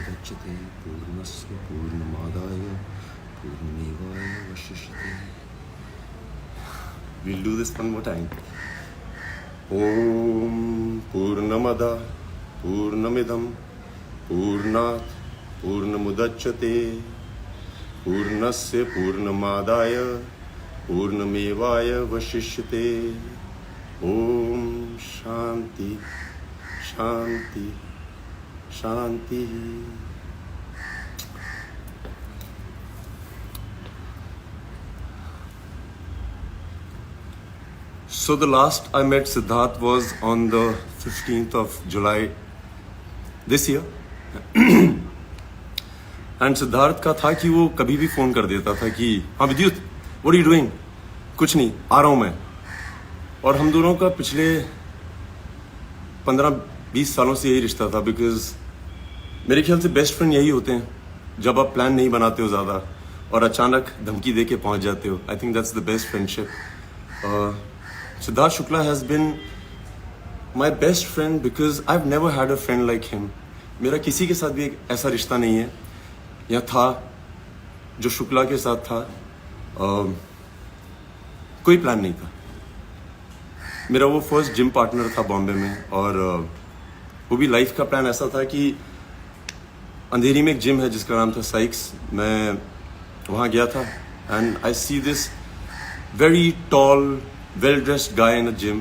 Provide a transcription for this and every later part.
पूर्णमुदच्यते पूर्णस्य पूर्णमादाय पूर्णमेवावशिष्यते. We'll do this one more time. Om Purnamada Purnamidam Purnat Purnamudachyate Purnasya Purnamadaya Purnamevaya Vashishyate. Om Shanti Shanti Shanti. So the last I met Siddharth was on the 15th of July this year. And Siddharth का था कि वो कभी भी phone कर देता था कि हाँ विद्युत, what are you doing? कुछ नहीं, आ रहा हूँ मैं. और हम दोनों का पिछले 15-20 सालों से यही रिश्ता था, बिकॉज मेरे ख्याल से बेस्ट फ्रेंड यही होते हैं जब आप प्लान नहीं बनाते हो ज़्यादा और अचानक धमकी दे के पहुँच जाते हो. I think that's the best friendship. Siddharth Shukla has been my best friend because I've never had a friend like him. मेरा किसी के साथ भी एक ऐसा रिश्ता नहीं है या था जो शुक्ला के साथ था. कोई प्लान नहीं था. मेरा वो फर्स्ट जिम पार्टनर था बॉम्बे में, और वो भी लाइफ का प्लान ऐसा था कि अंधेरी में एक जिम है जिसका नाम था साइक्स. मैं वहाँ गया था and I see this very tall well dressed guy in a gym.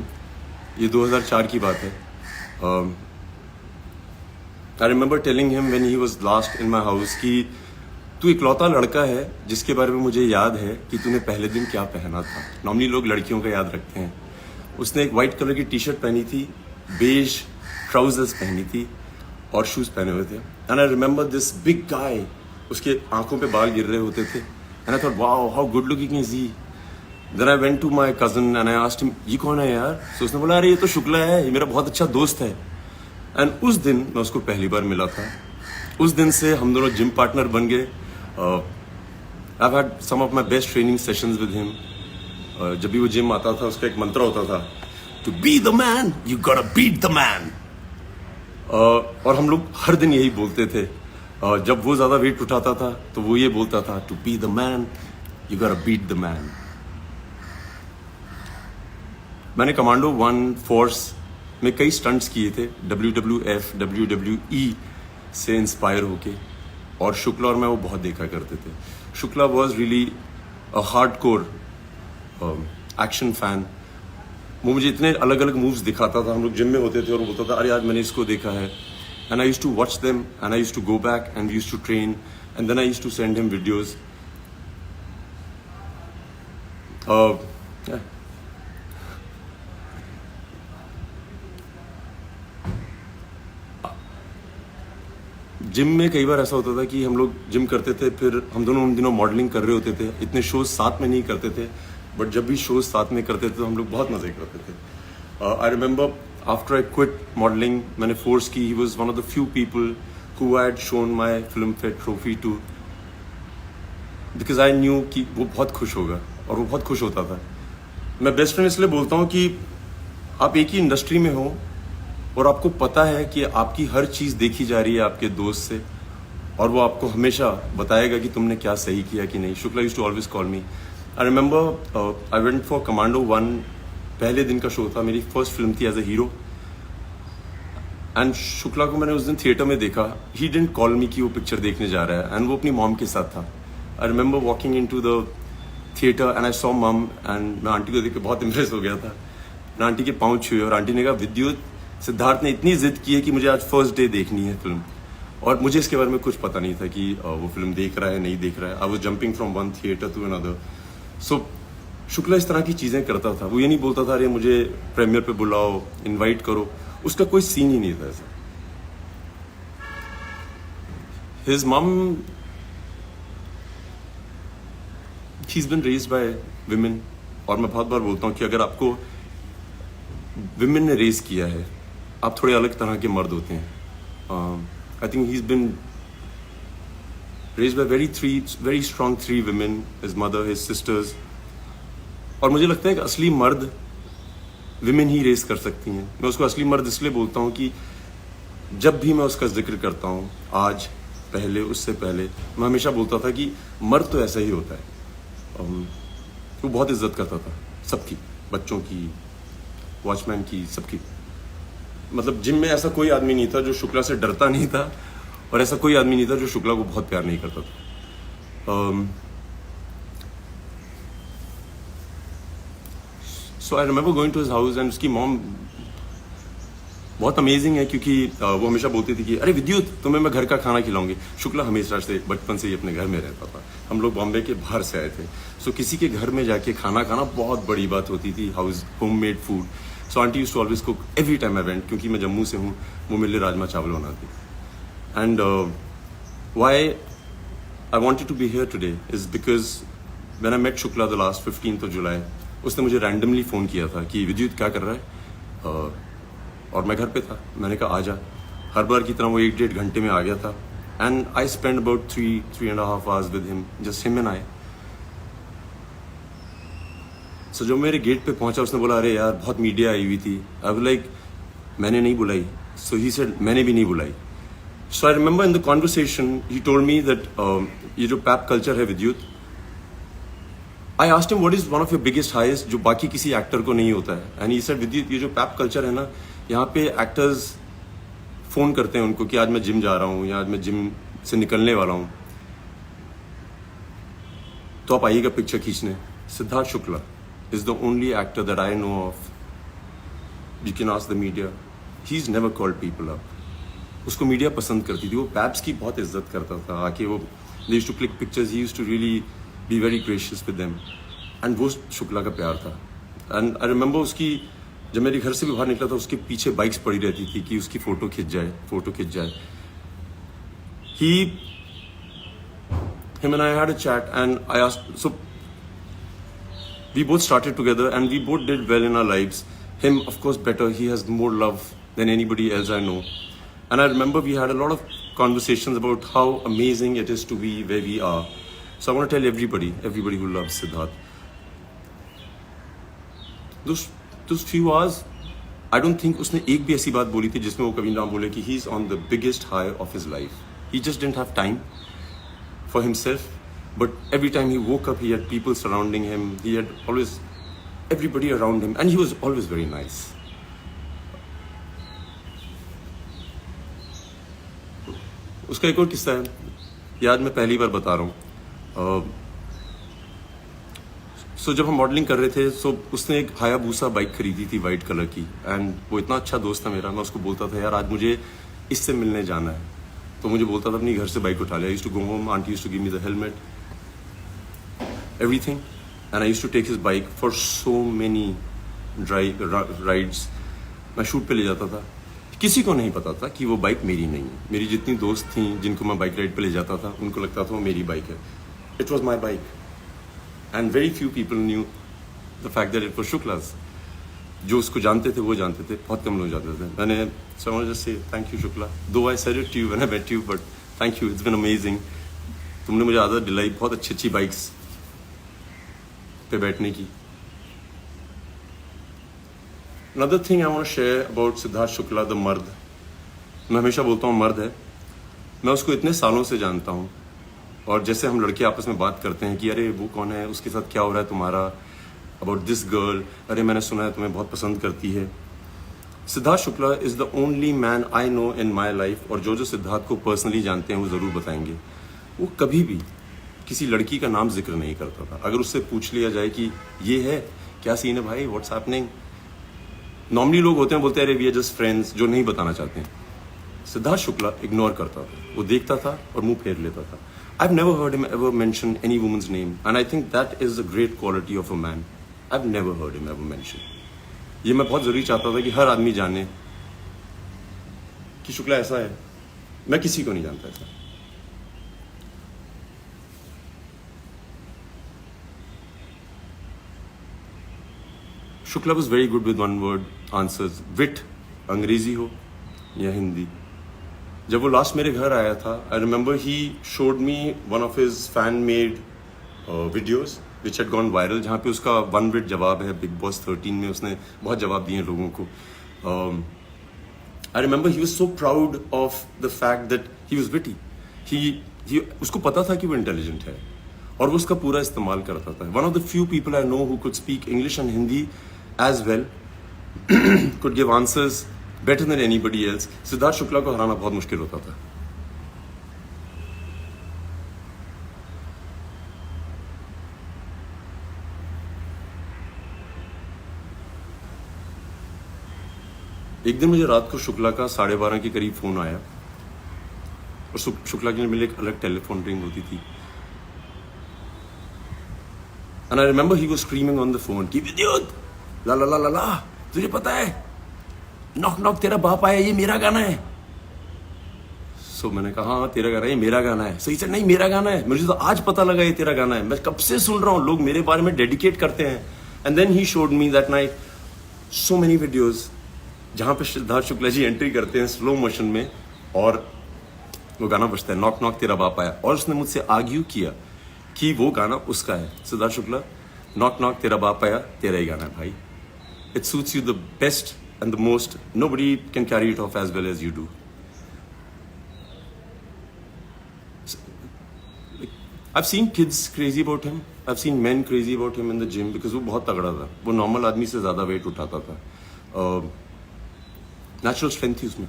ये 2004 की बात है. I remember telling him when he was last in my house कि तू इकलौता लड़का है जिसके बारे में मुझे याद है कि तूने पहले दिन क्या पहना था. नॉर्मली लोग लड़कियों का याद रखते हैं. उसने एक वाइट कलर की टी शर्ट पहनी थी, बेज ट्राउजर्स पहनी थी और शूज पहने हुए थे. And I remember this big guy. उसके आंखों पे बाल गिर रहे होते थे. And I thought wow how good looking is he. Then I went to my cousin and I asked him, ये कौन है यार? So उसने बोला अरे ये तो शुक्ला है, ये मेरा बहुत अच्छा दोस्त है. And उस दिन मैं उसको पहली बार मिला था. उस दिन से हम दोनों जिम पार्टनर बन गए. I've had some of my best training sessions with him. जब भी वो जिम आता था उसका एक मंत्र होता था, To be the man, you gotta beat the man. और हम लोग हर दिन यही बोलते थे. जब वो ज़्यादा वेट उठाता था तो वो ये बोलता था, To be the man, you gotta beat the man. मैंने कमांडो 1 फोर्स में कई स्टंट्स किए थे, WWF, WWE से इंस्पायर होके, और शुक्ला और मैं वो बहुत देखा करते थे. Shukla was really a hardcore action fan. वो मुझे इतने अलग अलग मूव्स दिखाता था. हम लोग जिम में होते थे और वो बोलता था अरे आज मैंने इसको देखा है. And I used to watch them and I used to go back and we used to train and then I used to send him videos. Gym में कई बार ऐसा होता था कि हम लोग जिम करते थे, फिर हम दोनों उन दिनों मॉडलिंग कर रहे होते थे. इतने शोज साथ में नहीं करते थे, बट जब भी शोज साथ में करते थे तो हम लोग बहुत मजे करते थे. I remember after I quit modelling, मैंने फोर्स की. He was one of the few people who had shown my Filmfare trophy too, because I knew कि वो बहुत खुश होगा, और वो बहुत खुश होता था. मैं बेस्ट फ्रेंड इसलिए बोलता हूँ कि आप एक ही इंडस्ट्री में हो और आपको पता है कि आपकी हर चीज़ देखी जा रही है आपके दोस्त से, और वो आपको हमेशा बताएगा कि तुमने क्या सही किया कि नहीं. Shukla used to always call me. I remember I went for commando 1. पहले दिन का शो था, मेरी फर्स्ट फिल्म थी as a hero. And Shukla को मैंने उस दिन थिएटर में देखा. ही डिडंट कॉल मी कि वो पिक्चर देखने जा रहा है, एंड वो अपनी मॉम के साथ था. I remember walking into the theatre and I saw mum, and मैं आंटी को देख के बहुत इम्प्रेस हो गया था. मैं आंटी के पाँव छुए और आंटी ने कहा विद्युत, सिद्धार्थ ने इतनी जिद की है कि मुझे आज फर्स्ट डे देखनी है फिल्म. और मुझे इसके बारे में कुछ पता नहीं था कि वो फिल्म देख रहा है नहीं देख रहा है. I was jumping from one theatre to another. So Shukla इस तरह की चीज़ें करता था. वो ये नहीं बोलता था अरे मुझे प्रीमियर पे बुलाओ, इनवाइट करो. उसका कोई सीन ही नहीं था ऐसा. हिज मम, she is been raised bye women. और मैं बहुत बार बोलता हूँ कि अगर आपको विमेन ने रेज किया है, आप थोड़े अलग तरह के मर्द होते हैं. I think he is been raised bye very strong 3 women, his mother, his sisters. और मुझे लगता है कि असली मर्द विमेन ही रेज कर सकती हैं. मैं उसको असली मर्द इसलिए बोलता हूँ कि जब भी मैं उसका जिक्र करता हूँ आज, पहले, उससे पहले मैं हमेशा बोलता था कि मर्द तो ऐसा ही होता है। वो बहुत इज्जत करता था सबकी, बच्चों की, वॉचमैन की, सबकी। मतलब जिम में ऐसा कोई आदमी नहीं था जो शुक्ला से डरता नहीं था, और ऐसा कोई आदमी नहीं था जो शुक्ला को बहुत प्यार नहीं करता था। So I remember going to his house and उसकी मॉम बहुत अमेजिंग है, क्योंकि वो हमेशा बोलती थी कि अरे विद्युत, तुम्हें मैं घर का खाना खिलाऊंगी। शुक्ला हमेशा से बचपन से ही अपने घर में रहता था। हम लोग बॉम्बे के बाहर से आए थे, सो किसी के घर में जाके खाना खाना बहुत बड़ी बात होती थी, homemade food. So aunty used to always cook every time I went, क्योंकि मैं जम्मू से हूँ, वो मेरे लिए राजमा चावल बनाती। And why I wanted to be here today is because when I met Shukla the last 15th of July, उसने मुझे रैंडमली फ़ोन किया था कि विद्युत क्या कर रहा है, और मैं घर पे था। मैंने कहा आजा। हर बार की तरह वो 1-1.5 घंटे में आ गया था। And I spend about 3.5 hours with him, just him and I. So जब मेरे गेट पे पहुंचा, उसने बोला अरे यार बहुत मीडिया आई हुई थी। आई वाज लाइक मैंने नहीं बुलाई। सो ही सेड मैंने भी नहीं बुलाई। So I remember in the conversation he told me that ये जो पैप कल्चर है Vidyut, I asked him what is one of your biggest heist जो बाकी किसी एक्टर को नहीं होता है। एंड ही सेड विद्युत, ये जो पैप कल्चर है ना, यहाँ पे एक्टर्स फोन करते हैं उनको कि आज मैं जिम जा रहा हूँ या आज मैं जिम से निकलने वाला हूँ, तो आप आइएगा पिक्चर खींचने। Siddharth Shukla is the only actor that I know of. You can ask the media. He's never called people up. उसको मीडिया पसंद करती थी, वो पैप्स की बहुत इज्जत करता था। आके वो they used to click pictures, he used to really be very gracious with them. And वो शुक्ला का प्यार था। And I remember उसकी, जब मेरे घर से भी बाहर निकला था, उसके पीछे बाइक्स पड़ी रहती थी कि उसकी फोटो खिंच जाए। Him and I had a chat and I asked, so we both started together and we both did well in our lives. Him, of course, better. He has more love than anybody else I know. And I remember we had a lot of conversations about how amazing it is to be where we are. So I want to tell everybody who loves Siddharth, those few hours, I don't think उसने एक भी ऐसी बात बोली थी जिसमें वो कभी ना बोले कि he is on the biggest high of his life. He just didn't have time for himself. But every time he woke up, he had people surrounding him. He had always everybody around him, and he was always very nice. उसका एक और किस्सा है, ये आज मैं पहली बार बता रहा हूँ। सो जब हम मॉडलिंग कर रहे थे, सो उसने एक हायाबूसा बाइक खरीदी थी वाइट कलर की, एंड वो इतना अच्छा दोस्त था मेरा। मैं उसको बोलता था यार आज मुझे इससे मिलने जाना है, तो मुझे बोलता था अपनी घर से बाइक उठा ले। I used to go home, aunty used to give me the helmet, everything, and I used to take his bike for so many rides. मैं शूट पे ले जाता था, किसी को नहीं पता था कि वो बाइक मेरी नहीं है। मेरी जितनी दोस्त थी जिनको मैं बाइक राइड पे ले जाता था, उनको लगता था वो मेरी बाइक है। It was my bike, and very few people knew the fact that it was Shukla's. जो उसको जानते थे वो जानते थे, बहुत कम लोग जानते थे। मैंने so I want to just say thank you Shukla, though I said it to you when I met you, but thank you, it's been amazing. तुमने मुझे आदत दिलाई बहुत अच्छी बाइक्स पे बैठने की। Another thing I want to share about Siddharth Shukla, the मर्द। मैं हमेशा बोलता हूँ मर्द है। मैं उसको इतने सालों से जानता हूँ, और जैसे हम लड़के आपस में बात करते हैं कि अरे वो कौन है, उसके साथ क्या हो रहा है तुम्हारा, अबाउट दिस गर्ल, अरे मैंने सुना है तुम्हें बहुत पसंद करती है। Siddharth Shukla is the only man I know in my life, और जो सिद्धार्थ को पर्सनली जानते हैं वो ज़रूर बताएंगे, वो कभी भी किसी लड़की का नाम जिक्र नहीं करता था। अगर उससे पूछ लिया जाए कि ये है क्या सीन है भाई, व्हाट्स हैपनिंग, नॉर्मली लोग होते हैं बोलते हैं अरे वी आर जस्ट फ्रेंड्स, जो नहीं बताना चाहते हैं। सिद्धार्थ शुक्ला इग्नोर करता था, वो देखता था और मुंह फेर लेता था। I have never heard him ever mention any woman's name, and I think that is a great quality of a man. I have never heard him ever mention. ये मैं बहुत जरूरी चाहता था कि हर आदमी जाने कि शुक्ला ऐसा है। मैं किसी को नहीं जानता ऐसा। Shukla was very good with one word answers, wit, अंग्रेजी हो या हिंदी। जब वो लास्ट मेरे घर आया था, I remember he showed me one of his fan made videos which had gone viral, जहाँ पे उसका 1 विट जवाब है बिग बॉस 13 में। उसने बहुत जवाब दिए लोगों को। I remember he was so proud of the fact that he was witty. उसको पता था कि वो इंटेलिजेंट है और वो उसका पूरा इस्तेमाल करता था. One of the few people I know who could speak English and Hindi as well, could give answers better than anybody else. Siddharth Shukla को हराना बहुत मुश्किल होता था. एक दिन मुझे रात को शुक्ला का 12:30 के करीब फोन आया और शुक्ला के लिए मेरे एक अलग टेलीफोन रिंग होती थी. And I remember he was screaming on the phone कि विद्युत ला ला ला ला ला, तुझे पता है नॉक नॉक तेरा बाप आया, ये मेरा गाना है. सो मैंने कहा हाँ तेरा गाना है, ये मेरा गाना है. सही से नहीं मेरा गाना है, मुझे तो आज पता लगा ये तेरा गाना है, मैं कब से सुन रहा हूँ, लोग मेरे बारे में डेडिकेट करते हैं. And then he showed me that night so many videos जहां पे सिद्धार्थ शुक्ला जी एंट्री करते हैं स्लो मोशन में और वो गाना बजता है नॉक नॉक तेरा बाप आया. और उसने मुझसे आर्ग्यू किया कि वो गाना उसका है. सिद्धार्थ शुक्ला, नॉक नॉक तेरा बाप आया तेरा ही गाना है भाई. It suits you the best and the most. Nobody can carry it off as well as you do. I've seen kids crazy about him. I've seen men crazy about him in the gym because वो बहुत तगड़ा था. वो normal आदमी से ज्यादा wait उठाता था. नेचुरल स्ट्रेंथ थी उसमें.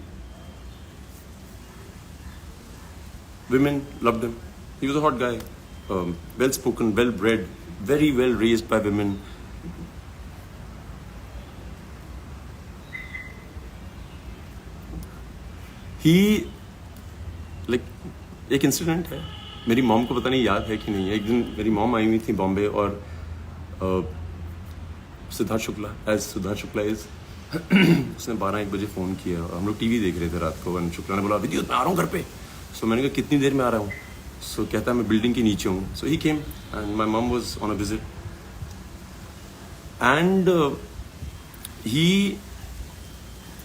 Women loved him. He was a hot guy. Well spoken, well bred, very well raised by women. He like एक इंसिडेंट है, मेरी मॉम को पता नहीं याद है कि नहीं. एक दिन मेरी मॉम आई हुई थी बॉम्बे और सिद्धार्थ शुक्ला एज सिद्धार्थ शुक्ला इज उसने 12-1 बजे फ़ोन किया और हम लोग टीवी देख रहे थे रात को. और शुक्ला ने बोला विद्युत मैं आ रहा हूँ घर पे. सो मैंने कहा कितनी देर में आ रहा हूँ. सो कहता है मैं बिल्डिंग के नीचे हूँ. So he came and my mom was on a visit and he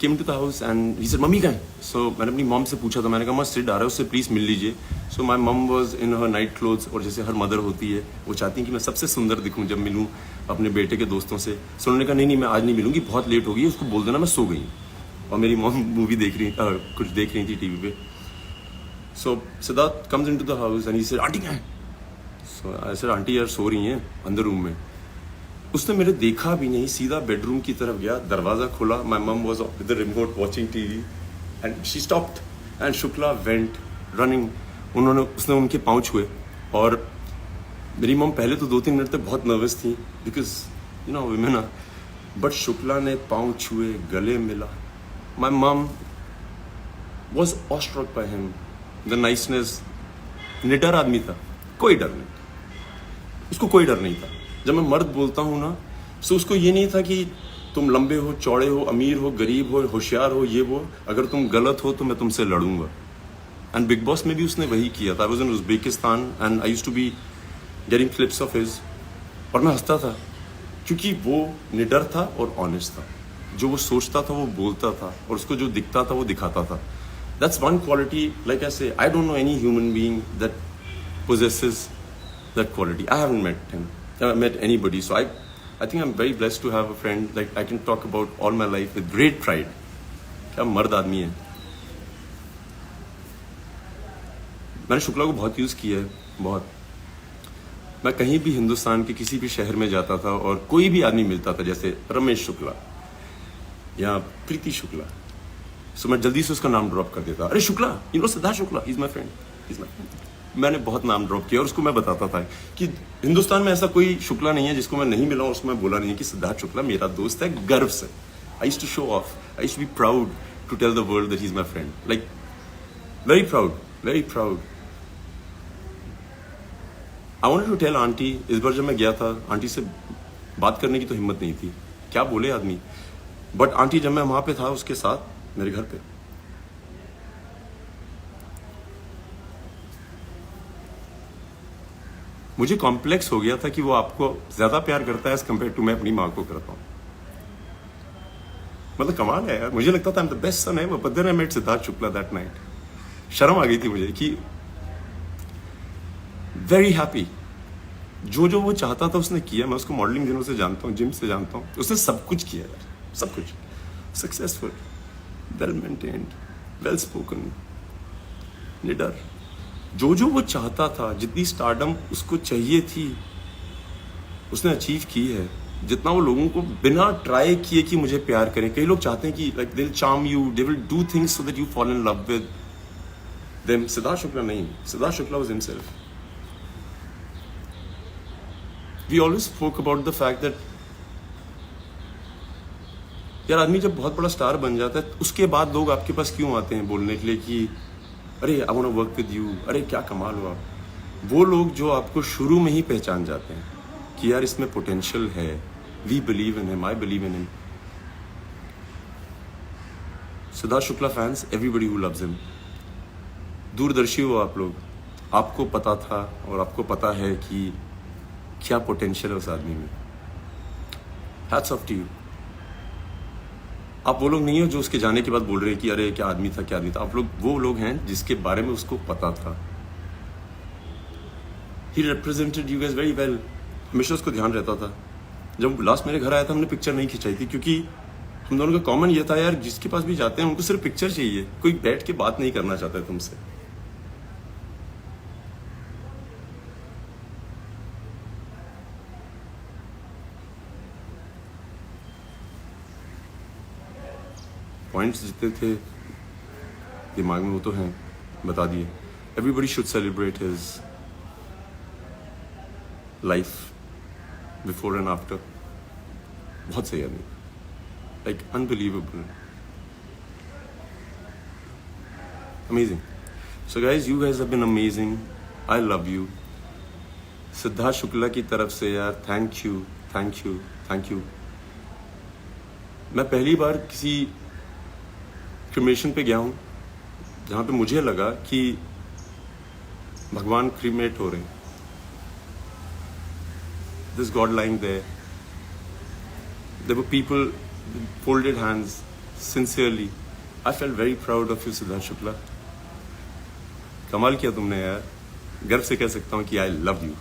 came to the house and he said मम्मी कहाँ है. सो मैंने अपनी मॉम से पूछा था, मैंने कहा मस्त सिड आ रहा है, उससे प्लीज़ मिल लीजिए. So my mom was in her night clothes. और जैसे हर मदर होती है वो चाहती है कि मैं सबसे सुंदर दिखूं जब मिलूं अपने बेटे के दोस्तों से. सो उन्होंने कहा नहीं मैं आज नहीं मिलूंगी, बहुत लेट हो गई, उसको बोल देना मैं सो गई. और मेरी मॉम मूवी देख रही कुछ देख रही थी टीवी पे. So Siddharth comes into the house and he said aunty कहाँ है. सो आई सेड आंटी यार सो रही हैं अंदर रूम में. उसने मेरे देखा भी नहीं, सीधा बेडरूम की तरफ गया, दरवाजा खोला. माई mum was with the remote watching TV and she stopped and Shukla went running. उसने उनके पाँव छुए और मेरी मम पहले तो 2-3 मिनट तक बहुत नर्वस थी because you know women are. But Shukla ने पाँव छुए, गले मिला. My mum was awestruck by him, the niceness. निडर आदमी था, कोई डर नहीं, उसको कोई डर नहीं था. जब मैं मर्द बोलता हूँ ना तो उसको ये नहीं था कि तुम लंबे हो, चौड़े हो, अमीर हो, गरीब हो, होशियार हो, ये वो, अगर तुम गलत हो तो मैं तुमसे लड़ूंगा. एंड बिग बॉस में भी उसने वही किया था. I was in Uzbekistan and I used to be getting clips of his और मैं हंसता था क्योंकि वो निडर था और ऑनेस्ट था. जो वो सोचता था वो बोलता था और उसको जो दिखता था वो दिखाता था. That's one quality. Like I say I don't know any human being that possesses that quality. I haven't met him. I haven't met anybody. So I think I'm very blessed to have a friend like I can talk about all my life with great pride. क्या मर्द आदमी है. मैंने शुक्ला को बहुत use किया है, बहुत. मैं कहीं भी हिंदुस्तान के किसी भी शहर में जाता था और कोई भी आदमी मिलता था जैसे रमेश शुक्ला या प्रीति शुक्ला, सो मैं जल्दी से उसका नाम ड्रॉप कर देता. अरे Shukla, you know Siddharth Shukla, he is my friend, he is my friend. मैंने बहुत नाम ड्रॉप किया और उसको मैं बताता था कि हिंदुस्तान में ऐसा कोई शुक्ला नहीं है जिसको मैं नहीं मिला और उसको मैं बोला नहीं है कि सिद्धार्थ शुक्ला मेरा दोस्त है, गर्व से. I used to show off, I used to be proud to tell the world that he is my friend. Like very proud, very proud. I wanted to tell aunty. इस बार जब मैं गया था आंटी से बात करने की तो हिम्मत नहीं थी, क्या बोले आदमी. बट आंटी जब मैं वहां पे था उसके साथ मेरे घर पे, मुझे कॉम्प्लेक्स हो गया था कि वो आपको ज्यादा प्यार करता है एज कम्पेयर टू मैं अपनी माँ को करता हूँ. मतलब कमाल है यार. मुझे लगता था I am the best son ever, but then I met Siddharth Shukla that night. शर्म आ गई थी मुझे कि वेरी हैप्पी. जो जो वो चाहता था उसने किया. मैं उसको मॉडलिंग दिनों से जानता हूँ, जिम से जानता हूँ. उसने सब कुछ किया यार, सब कुछ. Successful, well maintained, well spoken, निडर, जो वो चाहता था, जितनी स्टारडम उसको चाहिए थी, उसने अचीव की है। जितना वो लोगों को बिना ट्राई किए कि मुझे प्यार करें, कई लोग चाहते हैं कि like they will charm you, they will do things so that you fall in love with them. Siddharth Shukla नहीं, Siddharth Shukla was himself. We always spoke about the fact that यार आदमी जब बहुत बड़ा स्टार बन जाता है, उसके बाद लोग आपके पास क्यों आते हैं बोलने के लिए कि अरे I want to work with you, अरे क्या कमाल हुआ। वो लोग जो आपको शुरू में ही पहचान जाते हैं कि यार इसमें पोटेंशियल है, we believe in him, I believe in him. Siddharth Shukla fans, everybody who loves him, दूरदर्शी हो आप लोग, आपको पता था और आपको पता है कि क्या पोटेंशियल है उस आदमी में। Hats off to you. आप वो लोग नहीं हो जो उसके जाने के बाद बोल रहे हैं कि अरे क्या आदमी था, क्या आदमी था। आप लोग वो लोग हैं जिसके बारे में उसको पता था। He represented you guys very well. हमेशा उसको ध्यान रहता था। जब लास्ट मेरे घर आया था, हमने पिक्चर नहीं खिंचाई थी क्योंकि हम दोनों का कॉमन ये था यार, जिसके पास भी जाते हैं उनको सिर्फ पिक्चर चाहिए, कोई बैठ के बात नहीं करना चाहता है तुमसे। पॉइंट्स जितने थे दिमाग में वो तो हैं, बता दिए। Everybody should celebrate his life before and after. बहुत सही आदमी, like unbelievable, amazing. So guys, you guys have been amazing, I love you. Siddharth Shukla की तरफ से यार thank you, thank you, thank you. मैं पहली बार किसी क्रिमेशन पे गया हूँ जहाँ पे मुझे लगा कि भगवान क्रीमेट हो रहे हैं। This god lying there, there were people folded hands sincerely. I felt very proud of you Siddharth Shukla. कमाल किया तुमने यार, गर्व से कह सकता हूँ कि आई लव यू।